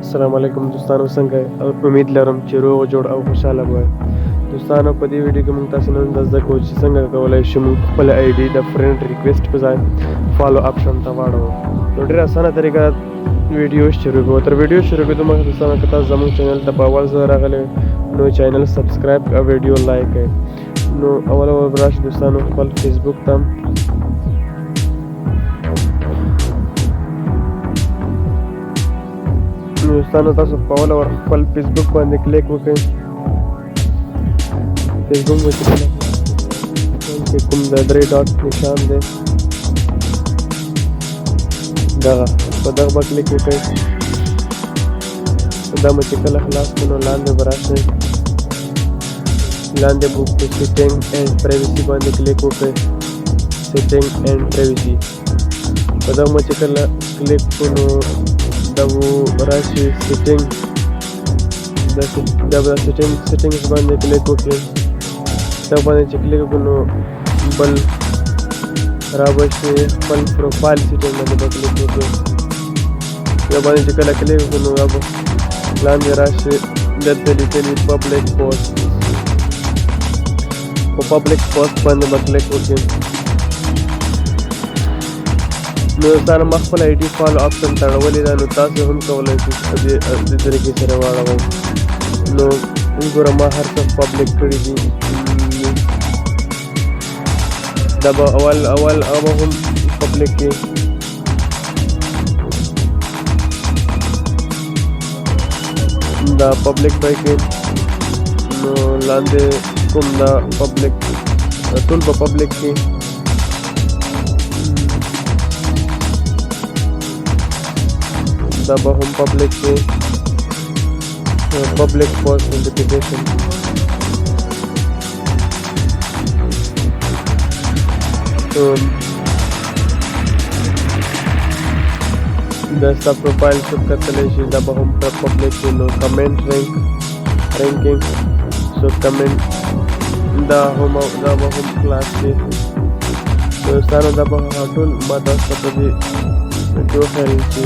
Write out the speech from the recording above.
السلام علیکم دوستانو، څنګه امید لرم چې روغ جوړ او خوشاله به دوستانو. په دې ویډیو کې موږ تاسو نن زده کوو چې څنګه کولی شو موږ خپل آی ډي د فرینډ ریکویسټ په ځای فالو آپشن ته واړوو. نو ډېره اسانه طریقه ویډیو شروع کوو. تر ویډیو شروع کېدو مخکې دوستانو که تاسو زموږ چینل ته په اول ځل راغلی نو چینل سبسکرایب او ویډیو لایک کړئ. نو اول به راشئ دوستانو خپل فیسبوک ته. دوستانو تاسو په اوله ور خپل فیسبوک باندې کلیک وکړئ. فیسبوک باندې چې کوم د 3 ډاټ نشان دی دغه په دغه به کلیک وکړئ. دا مو چې کله خلاص کړو نو لاندې به راشئ. لاندې به په سیټینګ اینډ پرایوسي باندې کلیک وکړئ. سیټینګ اینډ پرایوسي په دغه مو چې کله کلیک کړو نو دا به راشي سیټینګ. دا به سیټینګز باندې کلیک وکړئ. دا باندې چې کلیک وکړو نو بل را به شي خپل پروفایل سیټینګ باندې به کلیک وکړئ. دا باندې چې کله کلیک وکړو نو دا به لاندې راشي دلته لیکلي پبلک پوسټ. په پبلک پوسټ باندې به کلیک وکړئ. نو دوستانو ما خپل آی ډي فالو آپشن تړولې ده، نو تاسو هم کولی شئ په دې طریقې سره واړوئ. نو وګوره ما هر څه پبلک کړي دي. دا به اول هغه هم پبلک کړي. دا پبلک به کړي. نو لاندې کوم دا پبلک ټول به پبلک کړي. دا به هم پبلک کې پبلک پوسټ نوټیفیکیشن. دا ستا پروفایل شو کتلی شي. دا به هم پبلک کې. نو کمنټ رینکینګ سو کمنټ دا به هم خلاص شي. دوستانو دا به ټول ما تاسو ته په دې ویډیو ښیل چې